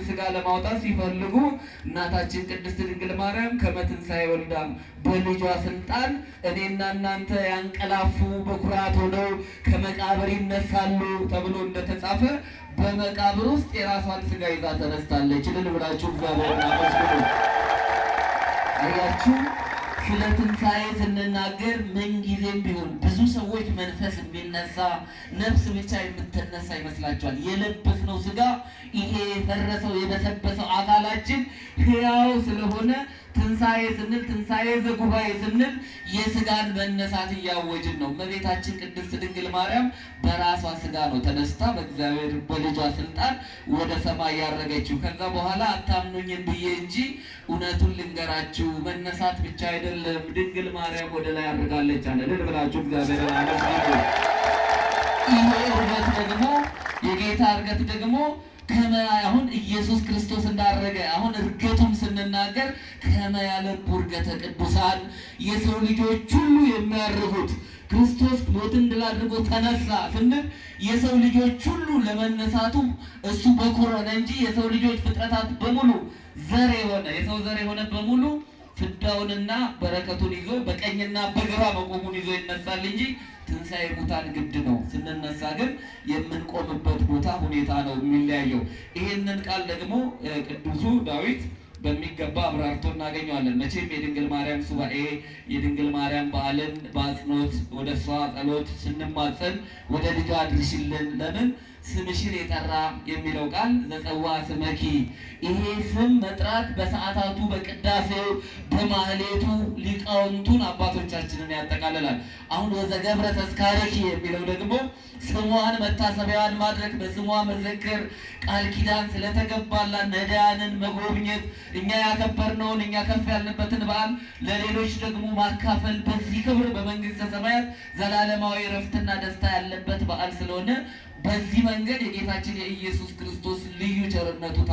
ስጋ ለማውጣት ሲፈልጉ እናታችን ቅድስት ድንግል ማርያም ከመትንሣኤ ወልዳ በልጇ ስልጣን እኔና እናንተ ያንቀላፉ በኩራት ሆነው ከመቃብር ይነሳሉ ተብሎ እንደተጻፈ በመቃብር ውስጥ የራሷን ስጋ ይዛ ተነስታለች። እልል ብላችሁ እግዚአብሔርን አመስግኑ። አያችሁ፣ ስለ ትንሣኤ ስንናገር ምንጊዜም ቢሆን ብዙ ሰዎች መንፈስ የሚነሳ ነፍስ ብቻ የምትነሳ ይመስላችኋል። የለበስነው ስጋ ይሄ የፈረሰው የበሰበሰው አካላችን ሕያው ስለሆነ ትንሣኤ ስንል ትንሣኤ ዘጉባኤ ስንል የስጋን መነሳት እያወጅን ነው። እመቤታችን ቅድስት ድንግል ማርያም በራሷ ስጋ ነው ተነስታ በእግዚአብሔር በልጇ ስልጣን ወደ ሰማይ ያረገችው። ከዛ በኋላ አታምኑኝም ብዬ እንጂ እውነቱን ልንገራችሁ መነሳት ብቻ አይደለም፣ ድንግል ማርያም ወደ ላይ አድርጋለች አለ። እልል ብላችሁ እግዚአብሔርን አመስግኑ። ይሄ እርገት ደግሞ የጌታ እርገት ደግሞ አሁን ኢየሱስ ክርስቶስ እንዳረገ አሁን እርገቱም ስንናገር ከመያለብ እርገተ ቅዱሳን የሰው ልጆች ሁሉ የሚያርጉት ክርስቶስ ሞትን ድል አድርጎ ተነሳ ስንል የሰው ልጆች ሁሉ ለመነሳቱ እሱ በኩር ሆነ እንጂ የሰው ልጆች ፍጥረታት በሙሉ ዘር የሆነ የሰው ዘር የሆነ በሙሉ ፍዳውንና በረከቱን ይዞ በቀኝና በግራ መቆሙን ይዞ ይነሳል እንጂ ትንሣኤ ሙታን ግድ ነው። ስንነሳ ግን የምንቆምበት ቦታ ሁኔታ ነው የሚለያየው። ይህንን ቃል ደግሞ ቅዱሱ ዳዊት በሚገባ አብራርቶ እናገኘዋለን። መቼም የድንግል ማርያም ሱባኤ የድንግል ማርያም በዓልን በአጽንኦት ወደ እሷ ጸሎት ስንማጸን ወደ ልጇ አድርሽልን ለምን ስምሽን የጠራ የሚለው ቃል ዘጸዋ ስመኪ፣ ይሄ ስም መጥራት በሰዓታቱ በቅዳሴው በማህሌቱ ሊቃውንቱን አባቶቻችንን ያጠቃልላል። አሁን ወዘገብረ ተስካረኪ የሚለው ደግሞ ስሟን መታሰቢያዋን ማድረግ በስሟ መዘከር ቃል ኪዳን ስለተገባላት ነዳያንን መጎብኘት እኛ ያከበርነውን እኛ ከፍ ያልንበትን በዓል ለሌሎች ደግሞ ማካፈል በዚህ ክብር በመንግስተ ሰማያት ዘላለማዊ ረፍትና ደስታ ያለበት በዓል ስለሆነ በዚህ መንገድ የጌታችን የኢየሱስ ክርስቶስ ልዩ ቸርነቱ